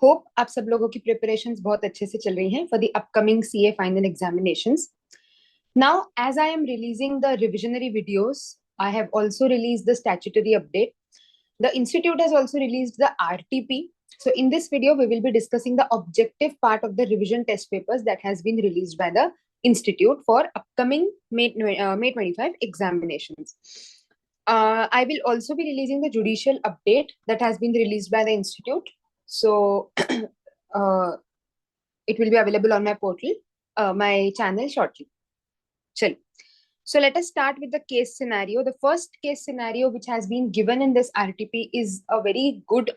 Hope आप सब लोगों की प्रिपरेशंस बहुत अच्छे से चल रही हैं for the upcoming CA final examinations. Now, as I am releasing the revisionary videos, I have also released the statutory update. The institute has also released the RTP. So, in this video, we will be discussing the objective part of the revision test papers that has been released by the institute for upcoming May 25 examinations. I will also be releasing the judicial update that has been released by the institute. So, uh, it will be available on my portal, my channel shortly. Chalo. So let us start with the case scenario. The first case scenario which has been given in this RTP is a very good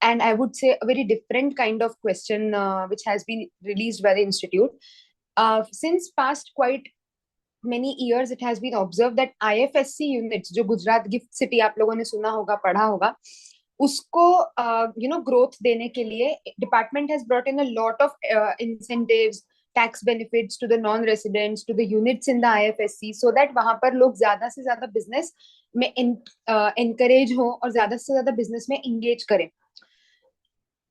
and I would say a very different kind of question which has been released by the institute. Since past quite many years, it has been observed that IFSC units, जो Gujarat gift city आप लोगों ने सुना होगा पढ़ा होगा, उसको growth देने के लिए department has brought in a lot of incentives, tax benefits to the non residents, to the units in the IFSC, so that वहां पर लोग ज्यादा से ज्यादा बिजनेस में एनकरेज हो और ज्यादा से ज्यादा बिजनेस में इंगेज करें.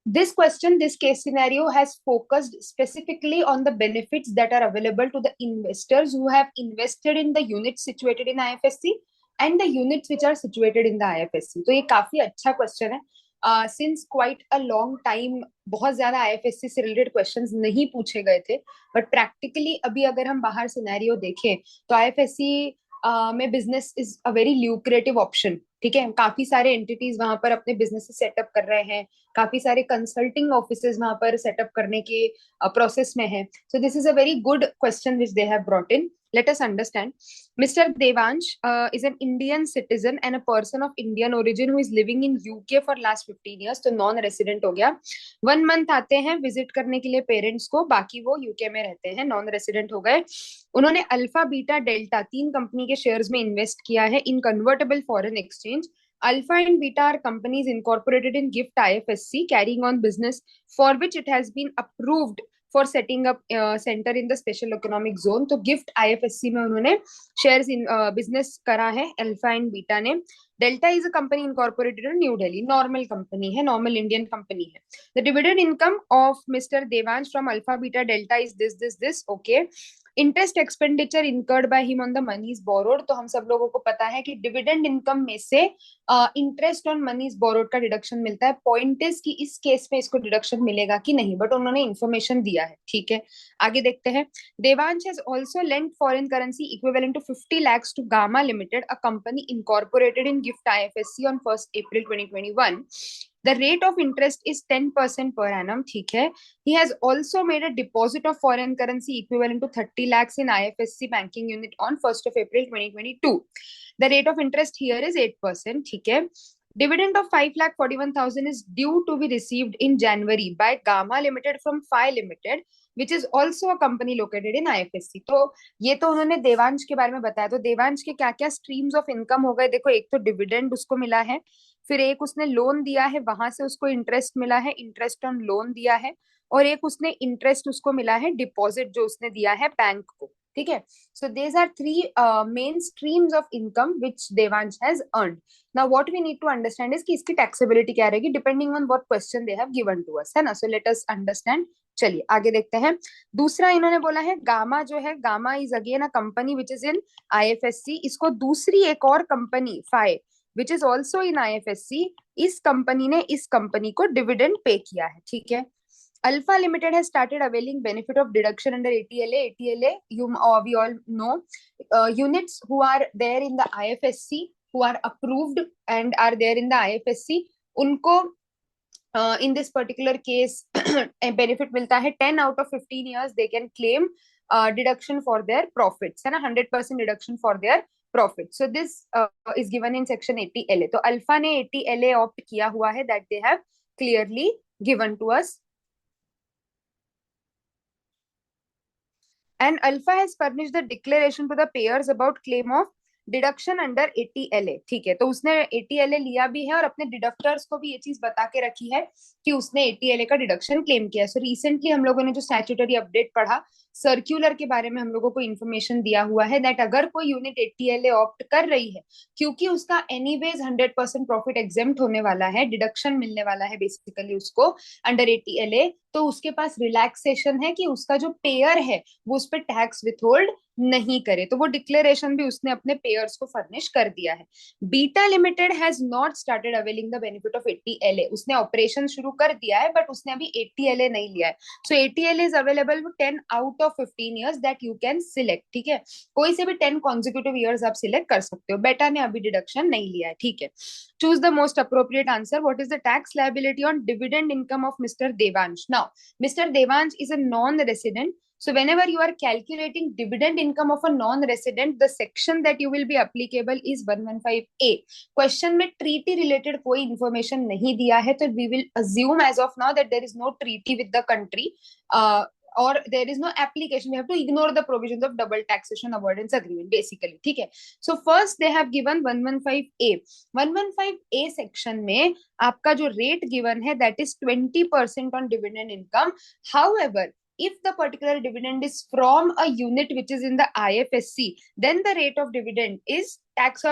This case scenario has focused specifically on the benefits that are available to the investors who have invested in the units situated in IFSC and the units which are situated in the IFSC. तो ये काफी अच्छा question है. Since quite a long time बहुत ज्यादा IFSC से related questions नहीं पूछे गए थे, बट प्रैक्टिकली अभी अगर हम बाहर सिनेरियो देखें तो IFSC में business is a very lucrative option. ठीक है, काफी सारे एंटिटीज वहां पर अपने बिजनेस सेटअप कर रहे हैं, काफी सारे कंसल्टिंग ऑफिसेज वहां पर सेटअप करने के प्रोसेस में है. So this is a very good question which they have brought in. Let us understand. Mr. Devansh is an Indian citizen and a person of Indian origin who is living in UK for last 15 years. तो non resident हो गया. 1 month आते हैं visit करने के लिए parents को, बाकी वो यूके में रहते हैं, नॉन रेसिडेंट हो गए. उन्होंने अल्फा बीटा डेल्टा 3 कंपनी के शेयर्स में इन्वेस्ट किया है in convertible foreign exchange. Alpha and Beta are companies incorporated in GIFT IFSC, carrying on business for which it has been approved for setting up center in the special economic zone. तो GIFT IFSC में उन्होंने shares in business करा है Alpha and Beta ने. Delta is a company incorporated in New Delhi. Normal company है, normal Indian company है. The dividend income of Mr. Devansh from Alpha Beta Delta is this. Okay. Interest expenditure incurred by him on the monies borrowed. तो हम सब लोगों को पता है कि डिविडेंड इनकम में से इंटरेस्ट ऑन मनीज बोरोड का डिडक्शन मिलता है. पॉइंट इज कि इस केस में इसको डिडक्शन मिलेगा कि नहीं, बट उन्होंने इन्फॉर्मेशन दिया है. ठीक है, आगे देखते हैं. Devansh has also lent foreign currency equivalent to 50 lakhs to Gamma Limited, a company incorporated in GIFT IFSC on 1st April 2021. The rate of interest is 10% per annum. ठीक है. He has also made a deposit of foreign currency equivalent to 30 lakhs in IFSC banking unit on 1st of April 2022. The rate of interest here is 8%. ठीक है. Dividend of 5,41,000 is due to be received in January by Gamma Limited from Phi Limited, which is also a company located in IFSC. तो ये तो उन्होंने देवांश के बारे में बताया. तो देवांश के क्या क्या स्ट्रीम्स ऑफ इनकम हो गए देखो. एक तो डिविडेंड उसको मिला है, फिर एक उसने लोन दिया है, वहां से उसको इंटरेस्ट मिला है, इंटरेस्ट ऑन लोन दिया है, और एक उसने इंटरेस्ट उसको मिला है डिपॉजिट जो उसने दिया है बैंक को. ठीक है. So these are 3 main streams of income which Devansh has earned. Now what we need to understand is कि इसकी टैक्सेबिलिटी क्या रहेगी depending on what question they have given to us, है ना. So let us understand. चलिए आगे देखते हैं. दूसरा इन्होंने बोला है गामा जो है, Gamma is again a company which is in IFSC. इसको दूसरी एक और company Phi which is also in IFSC, इस कंपनी ने इस कंपनी को डिविडेंड पे किया है. ठीक है. Alpha Limited has started availing benefit of deduction under ATLA. ATLA, we all know, units who are there in the IFSC, who are approved and are there in the IFSC, उनको in this particular case benefit मिलता है 10 out of 15 years they can claim deduction for their profits, है ना. 100% deduction for their profit. So this is given in section 80LA. तो alpha ने 80LA opt किया हुआ है, that they have clearly given to us. And Alpha has furnished the declaration to the payers about claim of deduction under 80LA. ठीक है. तो उसने 80LA लिया भी है और अपने डिडक्टर्स को भी ये चीज बता के रखी है कि उसने 80LA का डिडक्शन क्लेम किया. सो रिसेंटली हम लोगों ने जो स्टैट्यूटरी अपडेट पढ़ा, सर्क्यूलर के बारे में हम लोगों को इन्फॉर्मेशन दिया हुआ है दैट अगर कोई यूनिट एटीएलए ऑप्ट कर रही है, क्योंकि उसका एनीवेज 100% प्रॉफिट एग्जेम्प्ट होने वाला है, डिडक्शन मिलने वाला है बेसिकली उसको अंडर एटीएलए, तो उसके पास रिलैक्सेशन है कि उसका जो पेयर है वो उस पर टैक्स विथहोल्ड नहीं करे। तो वो डिक्लेरेशन भी उसने अपने पेयर्स को फर्निश कर दिया है। Beta limited has not started availing the benefit of ATLA, उसने ऑपरेशन शुरू कर दिया है बट उसने अभी एटीएलए नहीं लिया है। So ATLA is available 10 out of 15 years that you can select, ठीक है, कोई से भी 10 कॉन्जिक्यूटिव ईयर्स आप सिलेक्ट कर सकते हो। बेटा ने अभी डिडक्शन नहीं लिया है, ठीक है। Choose the most appropriate answer, what is the tax liability on dividend income of mister Devansh? Now Mr. Devansh is a non-resident. So whenever you are calculating dividend income of a non-resident, the section that you will be applicable is 115A. Question में treaty related कोई information नहीं दिया है, तो we will assume as of now that there is no treaty with the country. Or there is no application. We have to ignore the provisions of double taxation avoidance agreement basically, ठीक है। So first they have given 115A. 115A section में आपका जो rate given है that is 20% on dividend income. However, if the particular dividend is from a unit which is in the IFSC, then the rate of dividend is tax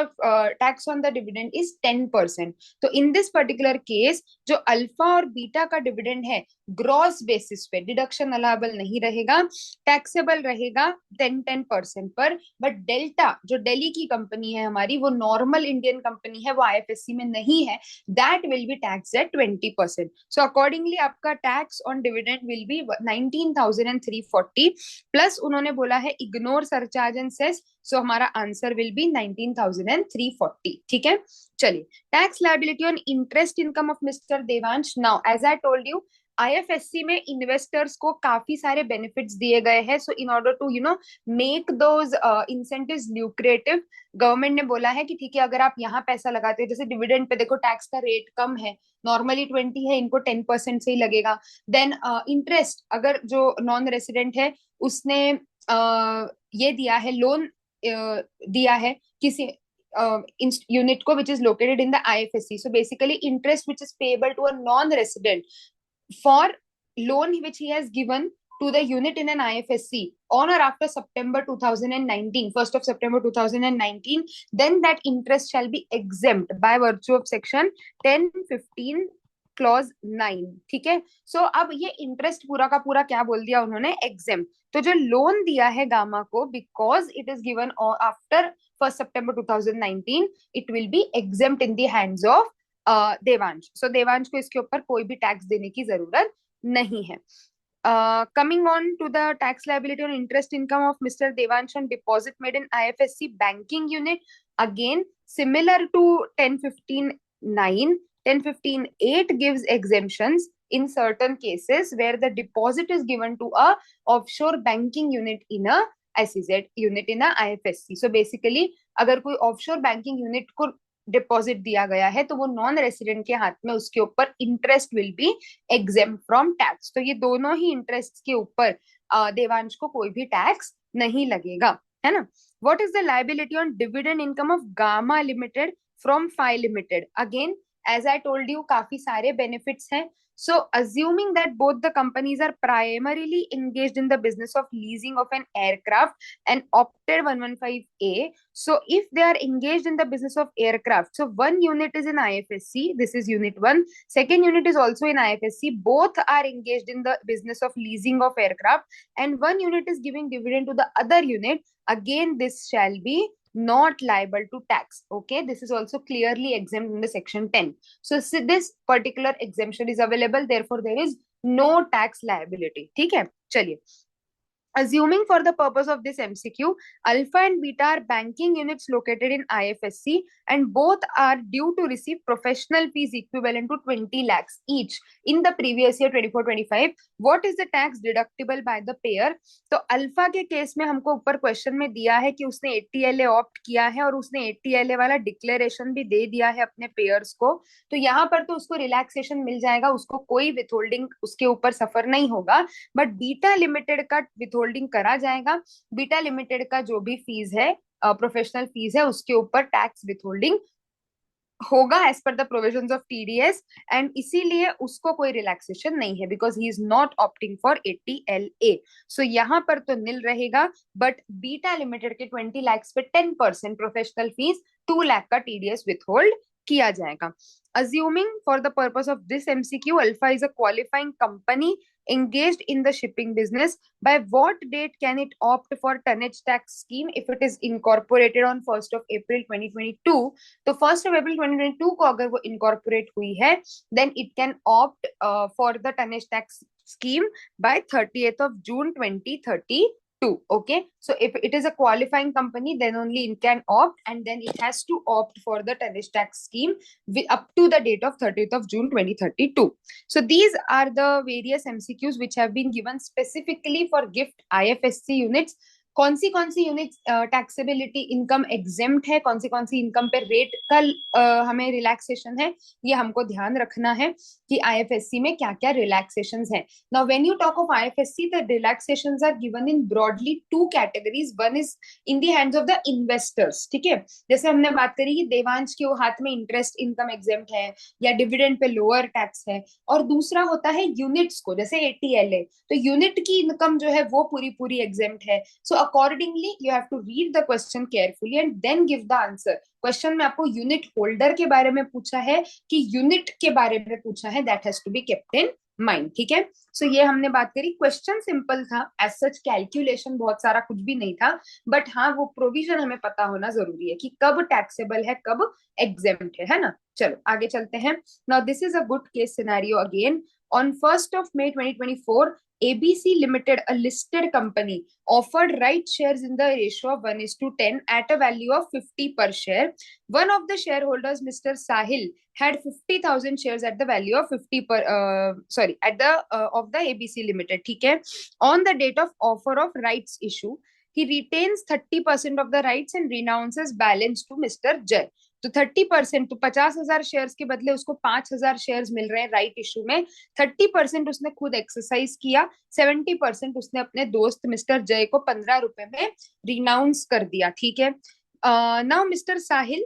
on the dividend is 10%. तो in this particular case जो alpha और beta का dividend है gross basis पे deduction allowable नहीं रहेगा, taxable रहेगा 10% पर। बट डेल्टा जो दिल्ली की कंपनी है हमारी, वो नॉर्मल इंडियन कंपनी है, वो आईएफएससी में नहीं है, that will be tax at 20%। So accordingly आपका tax on dividend will be 19,340 plus उन्होंने बोला है ignore surcharge and cess, so हमारा आंसर विल बी 19,340, ठीक है। चलिए, tax liability on interest income of mister Devansh. Now as I told you, IFSC में investors को काफी सारे बेनिफिट्स दिए गए हैं। So in order to make those incentives lucrative, government ने बोला है कि ठीक है, अगर आप यहाँ पैसा लगाते हो, जैसे डिविडेंड पे देखो टैक्स का रेट कम है, नॉर्मली 20 है, इनको 10% से ही लगेगा। देन इंटरेस्ट, अगर जो नॉन रेसिडेंट है उसने ये दिया है, लोन दिया है किसी unit को which is located in the IFSC. So basically interest which is payable to a non-resident for loan which he has given to the unit in an IFSC on or after September 2019, 1st of September 2019, then that interest shall be exempt by virtue of section 1015 clause 9, ठीक है। सो अब ये interest पूरा का पूरा क्या बोल दिया उन्होंने, एग्जेम। तो जो लोन दिया है गामा को, because it is given after 1st September 2019, it will be exempt in the hands of Devansh. So Devansh को इसके ऊपर कोई भी टैक्स देने की जरूरत नहीं है। Coming on to the tax liability on interest income of Mr. Devansh on deposit made in IFSC banking unit, again similar to 1015-9, 1015-8 gives exemptions in certain cases where the deposit is given to a offshore banking unit in a SEZ unit in a IFSC. So basically अगर कोई offshore banking unit को deposit दिया गया है तो वो non resident के हाथ में, उसके ऊपर interest will be exempt from tax. तो ये दोनों ही इंटरेस्ट के ऊपर देवांश को कोई भी टैक्स नहीं लगेगा, है ना। What is the liability on dividend income of Gamma limited from Phi limited? Again as I told you, काफी सारे बेनिफिट्स हैं। So assuming that both the companies are primarily engaged in the business of leasing of an aircraft and opted 115A, so if they are engaged in the business of aircraft, so one unit is in IFSC, this is unit 1, second unit is also in IFSC, both are engaged in the business of leasing of aircraft, and one unit is giving dividend to the other unit, again this shall be not liable to tax. Okay, this is also clearly exempt in the section 10. So this particular exemption is available, therefore there is no tax liability. ठीक है, चलिए। Assuming for the purpose of this MCQ, alpha and beta are banking units located in IFSC and both are due to receive professional fees equivalent to 20 lakhs each in the previous year 24-25. What is the tax deductible by the payer? तो alpha के case में हमको ऊपर question में दिया है कि उसने एटीएलए ऑप्ट किया है और उसने एटीएलए वाला डिक्लेरेशन भी दे दिया है अपने पेयर्स को, तो यहाँ पर तो उसको रिलैक्सेशन मिल जाएगा, उसको कोई विथहोल्डिंग उसके ऊपर सफर नहीं होगा। बट बीटा लिमिटेड का विथहोल्डिंग करा जाएगा। बीटा लिमिटेड का जो भी फीस है, प्रोफेशनल फीस है, उसके ऊपर टैक्स विथहोल्डिंग होगा as per the provisions of TDS, and इसीलिए उसको कोई रिलैक्सेशन नहीं है because he is not opting for 80LA। So यहाँ पर तो नील रहेगा, बट बीटा लिमिटेड के 20 लाख पे 10% प्रोफेशनल फीस, 2 लाख का टीडीएस विथहोल्ड किया जाएगा। Assuming for the purpose of this MCQ, Alpha is a qualifying company engaged in the shipping business, by what date can it opt for tonnage tax scheme if it is incorporated on 1st of April 2022? तो 1st of April 2022 को अगर वो incorporate हुई है, then it can opt for the tonnage tax scheme by 30th of June 2032. Okay, so if it is a qualifying company, then only it can opt, and then it has to opt for the tonnage tax scheme up to the date of 30th of June 2032. So these are the various MCQs which have been given specifically for gift IFSC units. कौन सी unit taxability income exempt है, कौन सी income पे rate का हमें relaxation है, ये हमको ध्यान रखना है कि आईएफएससी में क्या क्या रिलैक्सेशंस है। Now when you talk of IFSC, the relaxations are given in broadly two categories. One is in the hands of the investors, ठीक है, जैसे हमने बात करी कि देवांश के हाथ में इंटरेस्ट इनकम एग्जेम्प्ट है या डिविडेंड पे लोअर टैक्स है, और दूसरा होता है यूनिट्स को, जैसे एटीएलए, तो यूनिट की इनकम जो है वो पूरी पूरी एग्जेम्प्ट है। सो accordingly you have to read the question carefully and then give the answer। Question में आपको यूनिट होल्डर के बारे में पूछा है कि यूनिट के बारे में पूछा है, that has to be kept in mind, ठीक है। सो ये हमने बात करी, क्वेश्चन सिंपल था, एज सच कैलकुलेशन बहुत सारा कुछ भी नहीं था, बट हाँ वो प्रोविजन हमें पता होना जरूरी है कि कब टैक्सेबल है कब एग्जेम्प्ट है ना। चलो आगे चलते हैं। Now this is a good case scenario again. On 1st of May 2024, ABC Limited, a listed company, offered right shares in the ratio of 1:10 at a value of 50 per share. One of the shareholders, Mr. Sahil, had 50,000 shares at the value of 50 per at the of the ABC Limited. ठीक है, on the date of offer of rights issue, he retains 30% of the rights and renounces balance to Mr. Jay. तो 30%, तो 50,000 shares के बदले उसको 5,000 shares मिल रहे हैं right issue में। 30% उसने खुद एक्सरसाइज किया, 70% उसने अपने दोस्त मिस्टर जय को 15 रुपए में रिनाउंस कर दिया, ठीक है। Now mister Sahil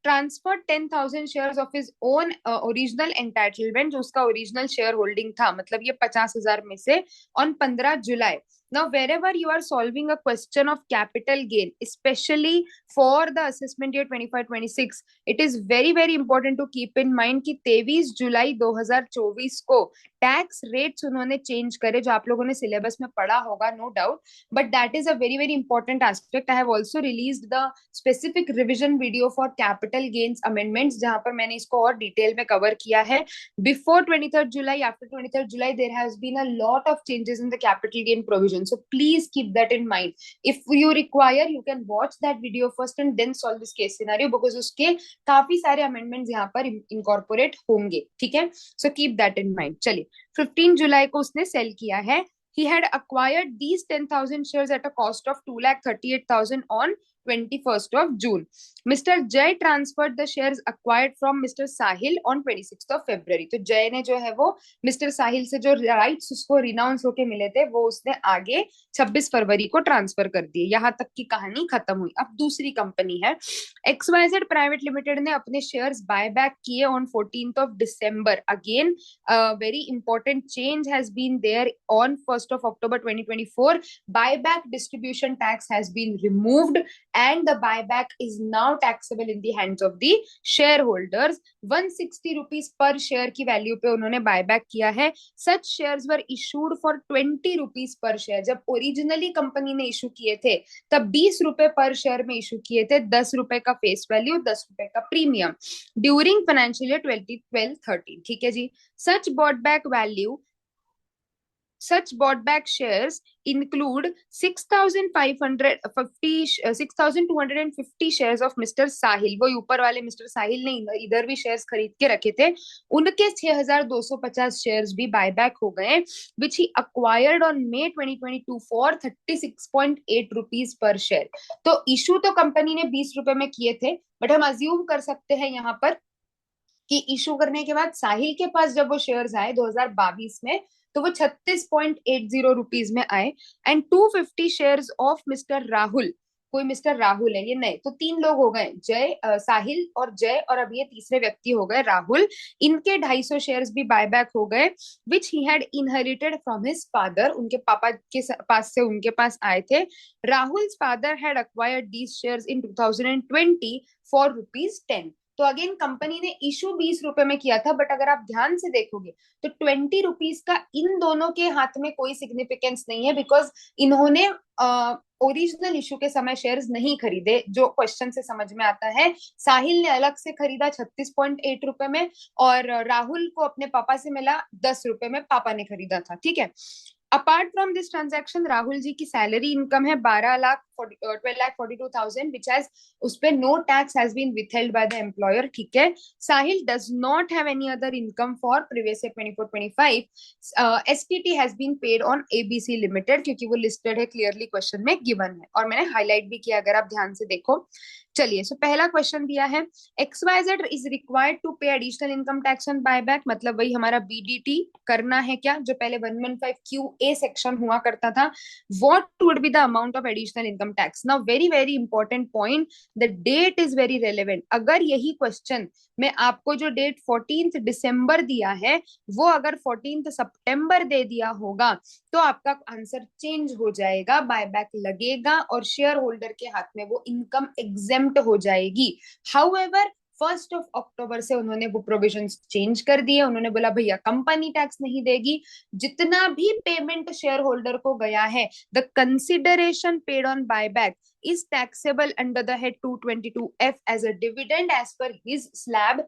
transfer 10,000 shares of his own original entitlement, जो उसका ओरिजिनल शेयर होल्डिंग था, मतलब ये 50,000 में से, on 15 July. Now, wherever you are solving a question of capital gain, especially for the assessment year 25-26, it is very, very important to keep in mind कि 23 जुलाई 2024 को tax rates उन्होंने change करे, जो आप लोगों ने सिलेबस में पढ़ा होगा, no doubt, but that is a very very important aspect. I have also released the specific revision video for capital gains amendments, जहां पर मैंने इसको और डिटेल में कवर किया है। Before 23rd July, after 23rd July, there has been a lot of changes in the capital gain provision, so please keep that in mind. If you require, you can watch that video first and then solve this case scenario, because उसके काफी सारे amendments यहाँ पर incorporate होंगे, ठीक है। So keep that in mind। चलिए, 15 जुलाई को उसने सेल किया है। He had acquired these 10,000 shares at a cost of 2,38,000 on 21st of June. Mr. Jay transferred the shares acquired from Mr. Sahil on 26th of February. तो जय ने जो है वो मिस्टर साहिल से जो राइट्स उसको रिनाउंस होके मिले थे, वो उसने आगे 26 फरवरी को ट्रांसफर कर दिए। यहाँ तक की कहानी खत्म हुई। अब दूसरी कंपनी है XYZ प्राइवेट लिमिटेड ने अपने शेयर्स बाय बैक किए on 14th of December। Again very important change has been there on 1st of October 2024। Buyback distribution tax has been removed and the buyback is now taxable in the hands of the shareholders। 160 rupees per share की value पे उन्होंने buyback किया है। such shares were issued for 20 rupees per share। जब originally company ने issue किए थे तब 20 रुपए पर शेयर में इशू किए थे, 10 रुपए का फेस वैल्यू, 10 रुपए का प्रीमियम, ड्यूरिंग फाइनेंशियल ईयर 2012-13, ठीक है जी। such bought back value, such bought back shares include 6,250 shares of Mr. Sahil। वो ऊपर वाले मिस्टर साहिल ने इधर भी शेयर्स खरीद के रखे थे, उनके 6,250 शेयर्स भी बायबैक हो गए, which he acquired on May 2022 for 36.8 rupees per share। तो इशू तो कंपनी ने 20 रुपए में किए थे, बट हम अज्यूम कर सकते हैं यहाँ पर कि इशू करने के बाद साहिल के पास जब वो शेयर्स आए 2022 में, तो वो 36.80 रुपीज में आए। And 250 shares of mister Rahul कोई मिस्टर राहुल है, ये नए, तो तीन लोग हो गए, जय, साहिल और जय, और अब ये तीसरे व्यक्ति हो गए राहुल। इनके 250 शेयर्स भी बायबैक हो गए, which he had inherited from his father, उनके पापा के पास से उनके पास आए थे। Rahul's father had acquired these shares in 2020 for ₹10। तो अगेन कंपनी ने इशू 20 रुपए में किया था, बट अगर आप ध्यान से देखोगे तो 20 रुपीज का इन दोनों के हाथ में कोई सिग्निफिकेंस नहीं है, बिकॉज इन्होंने ओरिजिनल इशू के समय शेयर्स नहीं खरीदे, जो क्वेश्चन से समझ में आता है। साहिल ने अलग से खरीदा 36.8 रुपए में, और राहुल को अपने पापा से मिला 10 रुपए में, पापा ने खरीदा था, ठीक है। Apart from this transaction, Rahul ji की सैलरी इनकम है 12,42,000, विच हैज, उस पे no tax has been withheld by the employer, ठीक है। Sahil does not have any other income for previous year 24-25। STT has been paid on ABC limited, क्योंकि वो listed है, clearly question में given है, और मैंने हाईलाइट भी किया, अगर आप ध्यान से देखो। चलिए, सो पहला क्वेश्चन दिया है, XYZ इज रिक्वायर्ड टू पे additional income tax on buyback, मतलब वही हमारा बीडीटी करना है क्या, जो पहले 115 QA सेक्शन हुआ करता था। What would be the amount of additional income tax? Now very very important point, the date is very relevant. अगर यही क्वेश्चन में आपको जो डेट 14 दिसंबर दिया है, वो अगर 14 सितंबर दे दिया होगा, तो आपका आंसर चेंज हो जाएगा, बायबैक लगेगा और शेयर होल्डर के हाथ में वो इनकम एग्जेम्प्ट हो जाएगी। हाउएवर 1 अक्टूबर से उन्होंने वो प्रोविजंस चेंज कर दिए, उन्होंने बोला भैया कंपनी टैक्स नहीं देगी, जितना भी पेमेंट शेयर होल्डर को गया है, the consideration paid on buyback is taxable under the head 222F as a dividend as per his slab,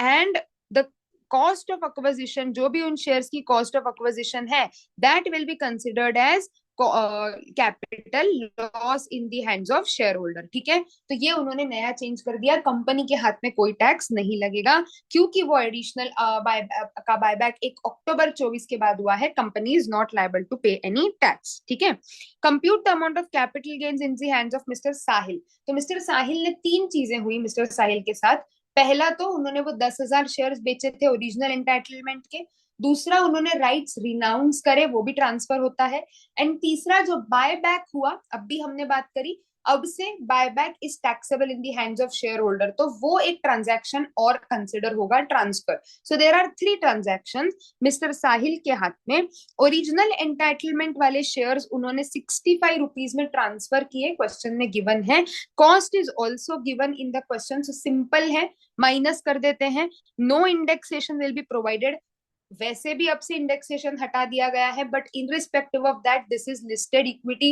and the cost of acquisition, जो भी उन शेयर्स की कॉस्ट ऑफ एक्विजिशन है, that will be considered as capital loss in the hands of share holder, ठीक है। तो ये उन्होंने नया चेंज कर दिया, कंपनी के हाथ में कोई टैक्स नहीं लगेगा, क्योंकि वो एडिशनल का बायबैक 1 अक्टूबर 24 के बाद हुआ है, company is not liable to pay any tax, ठीक है। Compute the amount of capital gains in the hands of mister Sahil. तो मिस्टर साहिल ने तीन चीजें हुई मिस्टर साहिल के साथ। पहला तो उन्होंने वो 10,000 शेयर्स बेचे थे ओरिजिनल एंटाइटलमेंट के। दूसरा, उन्होंने राइट्स रिनाउंस करे, वो भी ट्रांसफर होता है। एंड तीसरा, जो बाय बैक हुआ, अब भी हमने बात करी, अब से buyback is taxable in the hands of share holder, तो वो एक ट्रांजैक्शन और कंसिडर होगा transfer. So there are 3 transaction mister Sahil के हाथ में। ओरिजिनल एंटाइटलमेंट वाले शेयर्स उन्होंने 65 रुपीज में ट्रांसफर किए, क्वेश्चन में गिवन है। Cost is also given in the question, so simple है, माइनस कर देते हैं। No indexation will be provided, वैसे भी अब से इंडेक्सेशन हटा दिया गया है, but in respective of that this is listed equity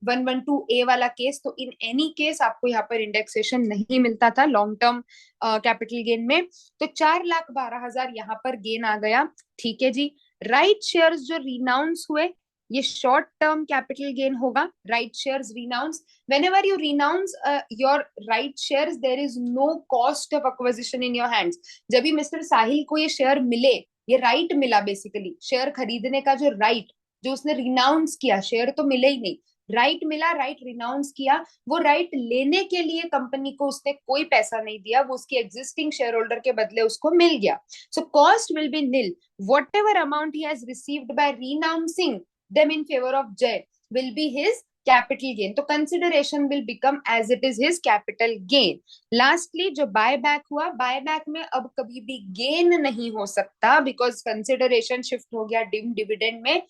112A वाला केस, तो इन एनी केस आपको यहाँ पर इंडेक्सेशन नहीं मिलता था लॉन्ग टर्म कैपिटल गेन में। तो 4,12,000 यहाँ पर गेन आ गया, ठीक है जी। राइट शेयर्स जो रिनाउंस हुए, ये शॉर्ट टर्म कैपिटल गेन होगा। Right shares renounce, whenever you renounce your right shares, there is no cost of acquisition in your hands। जब भी मिस्टर साहिल को ये शेयर मिले, ये राइट मिला, बेसिकली शेयर खरीदने का जो राइट, जो उसने रिनाउंस किया, शेयर तो मिले ही नहीं, राइट मिला, राइट रिनाउंस किया, वो राइट लेने के लिए कंपनी को उसने कोई पैसा नहीं दिया, वो उसकी एग्जिस्टिंग शेयर होल्डर के बदले उसको मिल गया। So cost will be nil, whatever amount he has received by renouncing them in favor of Jay will be his capital gain, तो consideration will become as it is his capital gain। lastly, जो buyback हुआ, buyback में अब कभी भी gain नहीं हो सकता, बिकॉज कंसिडरेशन शिफ्ट हो गया डिविडेंड में।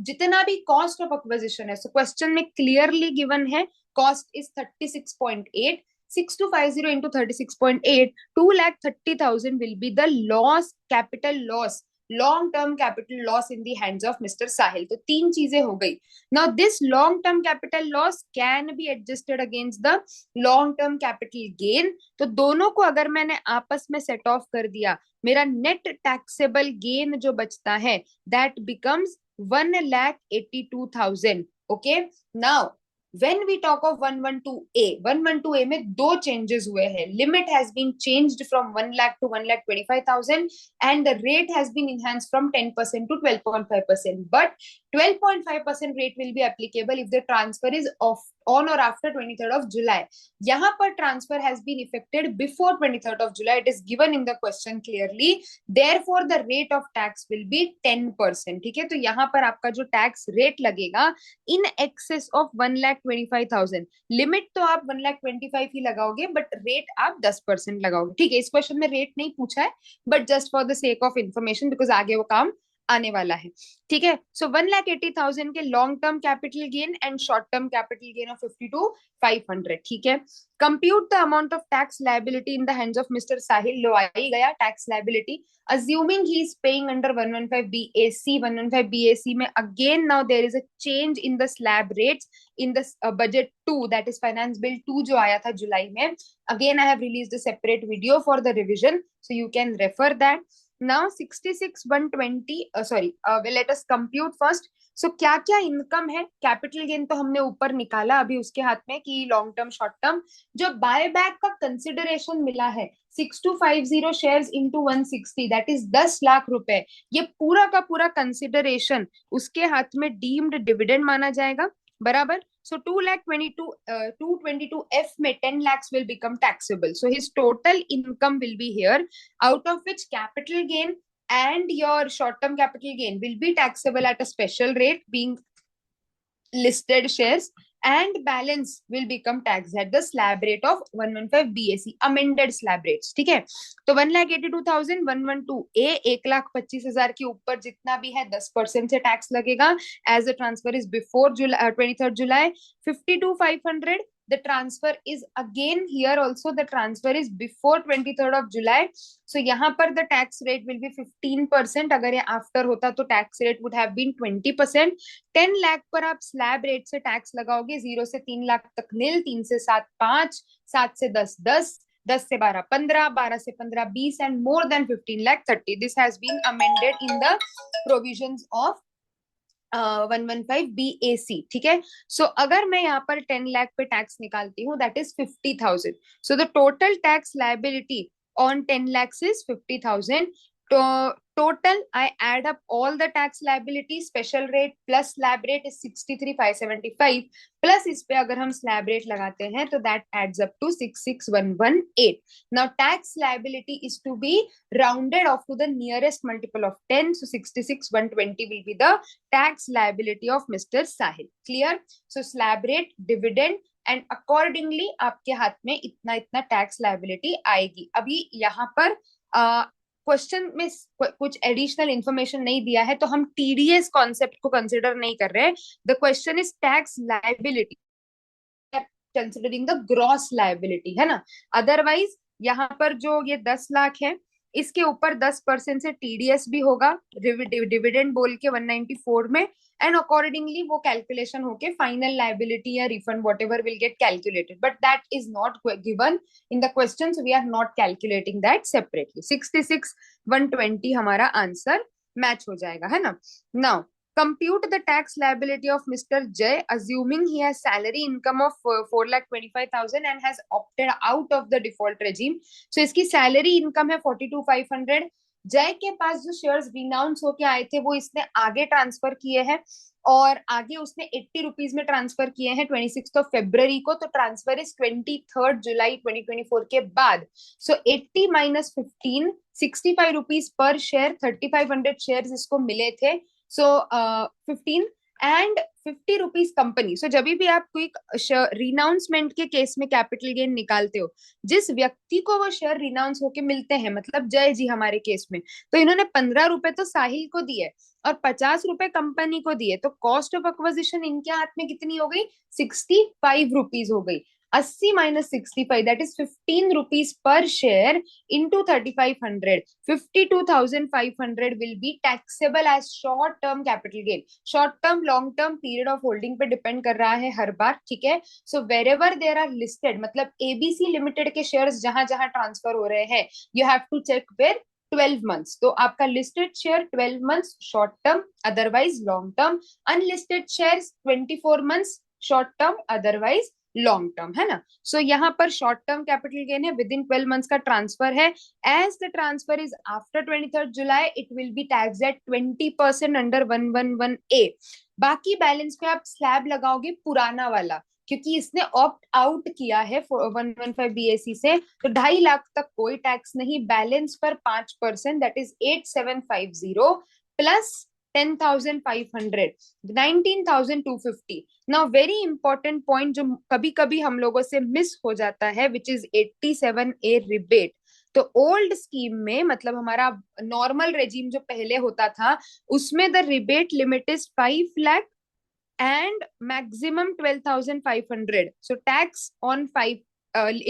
जितना भी कॉस्ट ऑफ एक्विजिशन है, सो क्वेश्चन में क्लियरली गिवन है, cost is 36.8, 6250 into 36.8, 2,30,000 will be the loss, capital loss, long term capital loss in the hands of mister Sahil. तो 3 चीजें हो गई। Now this long term capital loss can be adjusted against the long term capital gain. तो दोनों को अगर मैंने आपस में सेट ऑफ कर दिया, मेरा नेट टैक्सेबल गेन जो बचता है, that becomes 1,82,000। Okay, now when we talk of 112A में 2 changes हुए हैं। Limit has been changed from 1 lakh to 1,25,000 and the rate has been enhanced from 10% to 12.5%, but 12.5% rate will be applicable if the transfer is on or after 23rd of July। यहाँ पर transfer has been effected before 23rd of July, it is given in the question clearly, therefore the rate of tax will be 10%। ठीक है, तो यहाँ पर आपका जो tax rate लगेगा in excess of 1,25,000, लिमिट तो आप 1,25,000 ही लगाओगे, बट रेट आप 10% लगाओगे। ठीक है, इस क्वेश्चन में रेट नहीं पूछा है, but just for the sake of information, because आगे वो काम आने वाला है। ठीक है, सो 1,80,000 के long term capital gain and short term capital gain of 52,500। ठीक है, compute the amount of tax liability in the hands of mister Sahil. लो आ ही गया tax liability, assuming he is paying under 115 BAC. 115 BAC में again now there is a change in the slab rates in the budget 2, that is finance bill 2 जो आया था जुलाई में. Again I have released a separate video for the revision, so you can refer that. Now 66,120 let us compute first. So क्या क्या income है? Capital gain तो हमने ऊपर निकाला अभी उसके हाथ में कि लॉन्ग टर्म शॉर्ट टर्म। जो बाय बैक का कंसिडरेशन मिला है 6250 shares into 160, that is 10 lakh रुपए, ये पूरा का पूरा कंसिडरेशन उसके हाथ में डीम्ड डिविडेंड माना जाएगा, बराबर। So 222F में 10 lakhs will become taxable. So his total income will be here, out of which capital gain and your short-term capital gain will be taxable at a special rate, being listed shares, and balance will become taxed at the slab rate of 115 BAC, amended slab rates. ठीक है, तो 1,82,112A 1,25,000 के ऊपर जितना भी है 10% से tax लगेगा, as the transfer is before 23rd July. 52,500, the transfer is again here also, the transfer is before 23rd of July. So यहाँ पर the tax rate will be 15%. अगर ये after होता तो tax rate would have been 20%. 10 lakh पर आप slab rate से tax लगाओगे, 0 से 3 लाख तक नील, 3 से 7 5, 7 से 10 10, 10 से 12 15, 12 से 15 20, and more than 15 lakh 30. This has been amended in the provisions of 115 BAC. ठीक है, सो अगर मैं यहाँ पर 10 लाख पे टैक्स निकालती हूँ, that is 50,000. So the total tax liability on 10 lakhs is 50,000. Total, I add up all the tax liability, special rate plus slab rate is 63,575, plus इस पे अगर हम slab rate लगाते हैं तो that adds up to 66,118. Now tax liability is to be rounded off to the nearest multiple of 10, so 66,120 will be the tax liability of Mr. Sahil. Clear? So slab rate, dividend, and accordingly आपके हाथ में इतना इतना tax liability आएगी। अभी यहाँ पर question में कुछ एडिशनल इंफॉर्मेशन नहीं दिया है, तो हम टीडीएस कॉन्सेप्ट को कंसिडर नहीं कर रहे हैं। The question is tax liability considering the gross liability, है ना। अदरवाइज यहाँ पर जो ये 10 लाख है, इसके ऊपर 10% से टीडीएस भी होगा, डिविडेंड बोल के 194 में, एंड अकॉर्डिंगली वो कैलकुलेशन होके फाइनल लायबिलिटी या refund whatever will get calculated, but that is not given in the question, so we are not calculating that separately. 66,120 हमारा आंसर मैच हो जाएगा, है ना। Now compute the tax liability of Mr. Jay, assuming he has salary income of 4,25,000 and has opted out of the default regime. So इसकी salary income है 42,500. जय के पास जो शेयर्स रिनाउंस होके आए थे वो इसने आगे ट्रांसफर किए हैं, और आगे उसने 80 रुपीज में ट्रांसफर किए हैं 26 फरवरी को, तो ट्रांसफर इज 23rd जुलाई 2024 के बाद। सो 80 minus 15, 65 rupees per share, 3,500 shares इसको मिले थे। सो 15 एंड 50 रुपीज कंपनी। सो जब भी आप कोई रिनाउंसमेंट के केस में कैपिटल गेन निकालते हो, जिस व्यक्ति को वो शेयर रिनाउंस होके मिलते हैं, मतलब जय जी हमारे केस में, तो इन्होंने 15 रुपए तो साहिल को दिए और 50 रुपए कंपनी को दिए, तो कॉस्ट ऑफ एक्विजिशन इनके हाथ में कितनी हो गई? 65 रुपीज हो गई। 80 minus 65, that is 15 rupees per share into 3,500, 52,500 will be taxable as short term capital gain. Short term, long term, period of holding पे डिपेंड कर रहा है हर बार, ठीक है। So wherever there are listed, मतलब एबीसी लिमिटेड के शेयर्स जहां जहां ट्रांसफर हो रहे हैं, you have to check where 12 months, तो आपका listed share 12 months short term, otherwise long term. Unlisted shares 24 months short term, otherwise long term, है ना। सो यहाँ पर शॉर्ट टर्म कैपिटल गेन है, विद इन 12 months का ट्रांसफर है। As the transfer is after 23rd July, it will be tax at 20% under 111A। बाकी balance पे आप स्लैब लगाओगे पुराना वाला, क्योंकि इसने ऑप्ट आउट किया है 115 BAC से, तो 2.5 लाख तक कोई टैक्स नहीं। बैलेंस पर 5%, that is 8,750 plus 10,500, 19,250. Now very important point जो कभी कभी हम लोगों से मिस हो जाता है, विच इज 87A रिबेट. तो ओल्ड स्कीम में, मतलब हमारा नॉर्मल रेजिम जो पहले होता था, उसमें the rebate limit is 5 lakh and maximum 12,500. So tax on 5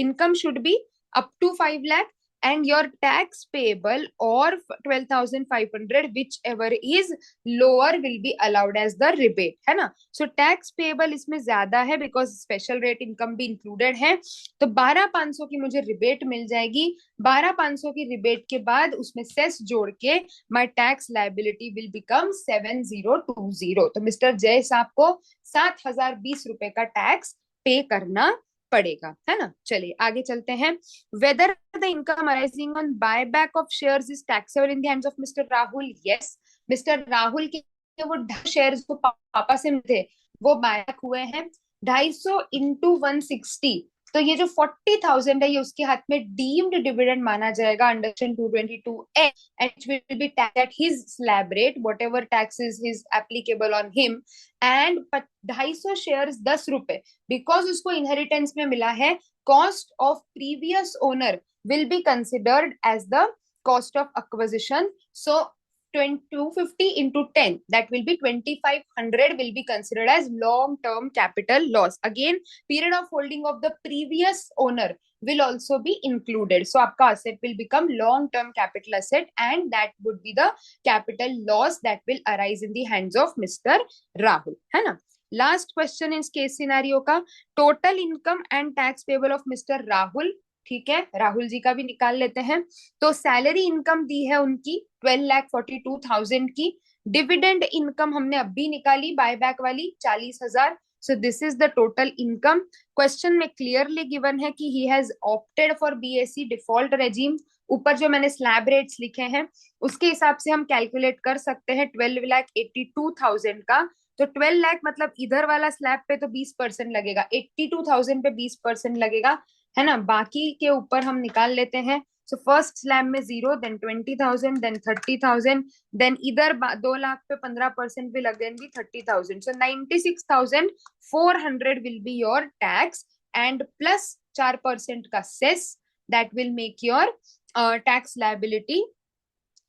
income should be up to 5 lakh, and your tax payable or 12,500, whichever is lower, will be allowed as the rebate, है ना. So tax payable इसमें ज्यादा है because special rate income भी included है. तो 12,500 की मुझे रिबेट मिल जाएगी. 12,500 की रिबेट के बाद उसमें सेस जोड़ के my tax liability will become 7,020. तो मिस्टर जय साहब को 7,020 रुपए का टैक्स पे करना पड़ेगा, है ना. चलिए आगे चलते हैं. Whether the income arising on buy back of shares is taxable in the hands of mister Rahul. Yes, mister Rahul के वो शेयर्स को पापा से मिले, वो बायबैक हुए हैं. 250 इंटू 160, तो ये जो 40,000 है, ये उसके हाथ में डीम्ड डिविडेंड माना जाएगा under section 222A, and it will be taxed at his slab rate, whatever tax is applicable on him. And 250 shares 10 रुपए, बिकॉज उसको इनहेरिटेंस में मिला है, cost of previous owner will be considered as the cost of acquisition. So 250 into 10, that will be 2,500, will be considered as long term capital loss. Again, period of holding of the previous owner will also be included. So आपका asset will become long term capital asset, and that would be the capital loss that will arise in the hands of Mr. Rahul, है ना. Last question इस case scenario का, total income and tax payable of mister Rahul. ठीक है, राहुल जी का भी निकाल लेते हैं. तो सैलरी इनकम दी है उनकी 12,42,000 की. डिविडेंड इनकम हमने अभी निकाली बायबैक वाली 40,000. So this is the total income. Question में क्लियरली गिवन है कि he has opted for BSE default regime. ऊपर जो मैंने स्लैब रेट्स लिखे हैं उसके हिसाब से हम कैलकुलेट कर सकते हैं 12,82,000 का. तो 12 लाख मतलब इधर वाला स्लैब पे तो 20% लगेगा, 82,000 पे 20% लगेगा, है ना. बाकी के ऊपर हम निकाल लेते हैं. सो फर्स्ट स्लैब में 0, देन 20,000, देन 30,000, देन इधर 2 लाख पे 15% भी लगेंगी, 30,000. So 96,400 will be your tax, and plus 4% का सेस, that will make your tax liability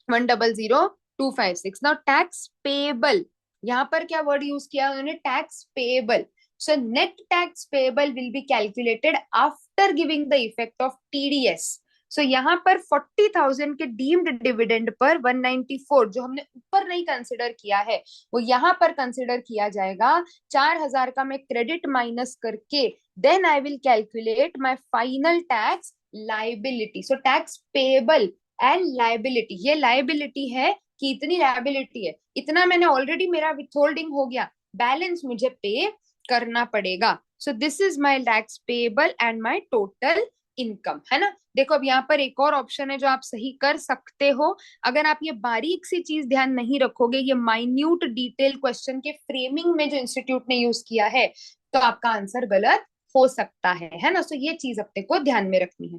100,256. Now tax payable, यहाँ पर क्या वर्ड यूज किया उन्होंने, tax payable. So net tax payable will be calculated after giving the effect of TDS. So यहाँ पर 40,000 के डीम्ड डिविडेंड पर 194 जो हमने ऊपर नहीं कंसिडर किया है, वो यहाँ पर कंसिडर किया जाएगा. 4,000 का मैं क्रेडिट माइनस करके then I will calculate my final tax liability. So tax payable and liability, ये लाइबिलिटी है कि इतनी लायबिलिटी है, इतना मैंने ऑलरेडी, मेरा विथहोल्डिंग हो गया, बैलेंस मुझे पे करना पड़ेगा. So this is my tax payable and my total income, है ना. देखो अब यहाँ पर एक और ऑप्शन है जो आप सही कर सकते हो. अगर आप ये बारीक सी चीज ध्यान नहीं रखोगे, ये माइन्यूट डिटेल क्वेश्चन के फ्रेमिंग में जो इंस्टीट्यूट ने यूज किया है, तो आपका आंसर गलत हो सकता है ना. सो ये चीज अपने को ध्यान में रखनी है.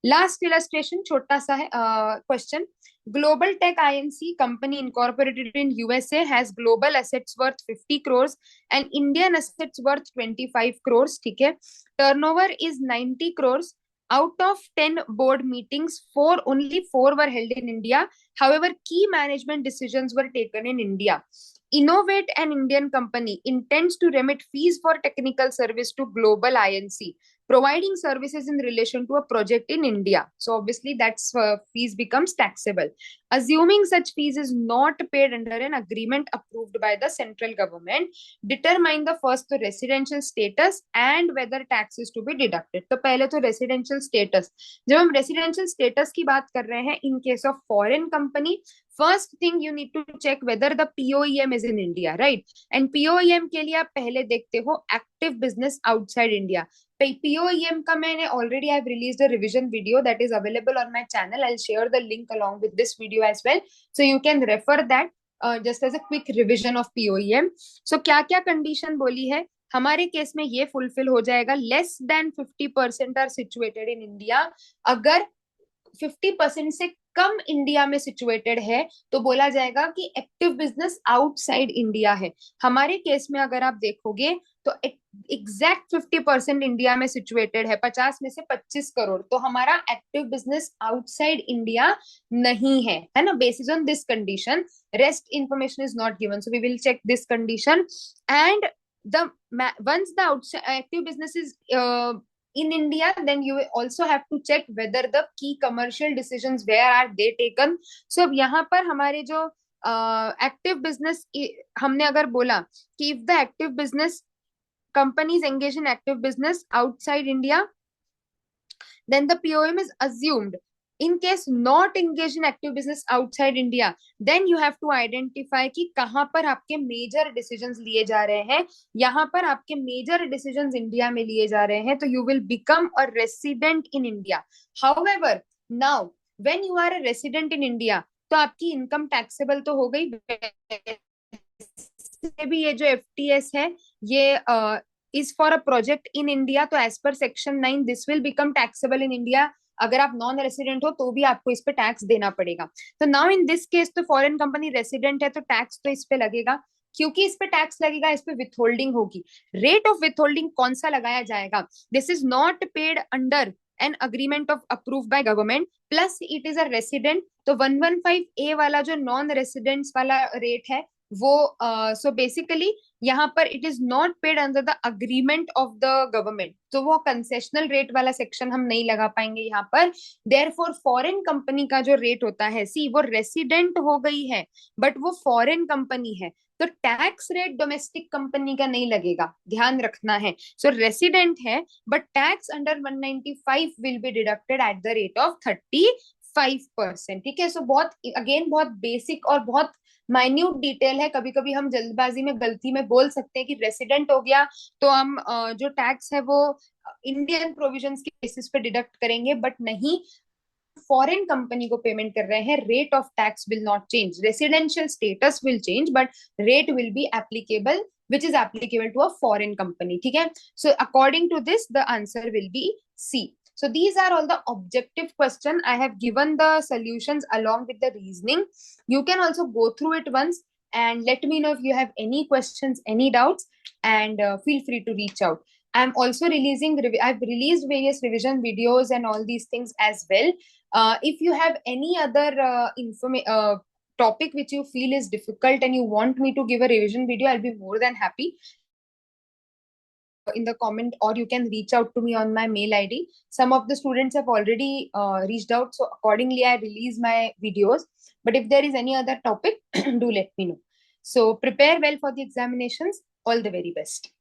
लास्ट इलस्ट्रेशन छोटा सा है question. Global Tech Inc. company incorporated in USA has global assets worth 50 crores and Indian assets worth 25 crores. ठीक है. Turnover is 90 crores. Out of 10 board meetings, only 4 were held in India. However, key management decisions were taken in India. Innovate, an Indian company, intends to remit fees for technical service to Global INC, providing services in relation to a project in India. So obviously that's fees becomes taxable. Assuming such fees is not paid under an agreement approved by the central government, determine the first the residential status and whether tax is to be deducted. तो पहले तो residential status, जब हम residential status की बात कर रहे हैं in case of foreign company, first thing you need to check whether the POEM is in India, right? And POEM के लिए आप पहले देखते हो active business outside India. POEM का मैंने already I've released a revision video that is available on my channel. I'll share the link along with this video as well, so you can refer that just as a quick revision of POEM. So क्या क्या condition बोली है हमारे case में, ये fulfil हो जाएगा. less than 50% are situated in India. अगर 50% से कम इंडिया में सिचुएटेड है तो बोला जाएगा कि एक्टिव बिजनेस आउटसाइड इंडिया है। हमारे केस में अगर आप देखोगे तो एग्जैक्ट 50% इंडिया में सिचुएटेड है, 50 में से 25 करोड़, तो हमारा एक्टिव बिजनेस आउटसाइड इंडिया नहीं है ना। Basis on this condition rest information is not given, so we will check this condition and the once the outside active business is in India, then you also have to check whether the key commercial decisions where are they taken. So अब यहाँ पर हमारे जो active business हमने अगर बोला कि if the active business companies engage in active business outside India, then the POM is assumed. In case not engaged in active business outside India, then you have to identify कि कहाँ पर आपके major decisions लिए जा रहे हैं। यहाँ पर आपके मेजर डिसीजंस इंडिया में लिए जा रहे हैं, तो you will become a resident in India. However now when you are a resident in India, तो आपकी इनकम टैक्सेबल तो हो गई। भी ये जो एफटीएस है ये is for a project in India, तो as per section 9 this will become taxable in India. अगर आप नॉन रेसिडेंट हो तो भी आपको इस पे टैक्स देना पड़ेगा। तो नाउ इन दिस केस तो फॉरेन कंपनी रेसिडेंट है तो टैक्स तो इस पे लगेगा। क्योंकि इस पे टैक्स लगेगा, इस पे विथहोल्डिंग होगी। रेट ऑफ विथहोल्डिंग कौन सा लगाया जाएगा? This is not paid under an agreement of approve by government, plus it is a resident, तो 115A वाला जो नॉन रेसिडेंट्स वाला रेट है वो सो बेसिकली यहाँ पर it is not paid under the agreement of the government, तो वो कंसेशनल रेट वाला सेक्शन हम नहीं लगा पाएंगे यहाँ पर। देयरफॉर फॉरेन कंपनी का जो रेट होता है, सी वो रेसिडेंट हो गई है बट वो फॉरेन कंपनी है, तो टैक्स रेट डोमेस्टिक कंपनी का नहीं लगेगा, ध्यान रखना है। सो रेसिडेंट है but tax under 195 will be deducted at the rate of 35%। ठीक है, सो बहुत अगेन बहुत बेसिक और बहुत माइन्यूट डिटेल है। कभी कभी हम जल्दबाजी में गलती में बोल सकते हैं कि रेसिडेंट हो गया तो हम जो टैक्स है वो इंडियन प्रोविजंस के बेसिस पे डिडक्ट करेंगे, बट नहीं, फॉरेन कंपनी को पेमेंट कर रहे हैं, rate of tax will not change, residential status will change but rate will be applicable which is applicable to a foreign company. ठीक है, so according to this the answer will be C. So these are all the objective question. I have given the solutions along with the reasoning. You can also go through it once and let me know if you have any questions, any doubts, and feel free to reach out. I'm also I've released various revision videos and all these things as well. If you have any other topic which you feel is difficult and you want me to give a revision video, I'll be more than happy in the comment, or you can reach out to me on my mail ID. Some of the students have already reached out, so accordingly I release my videos. But if there is any other topic, do let me know. So prepare well for the examinations. All the very best.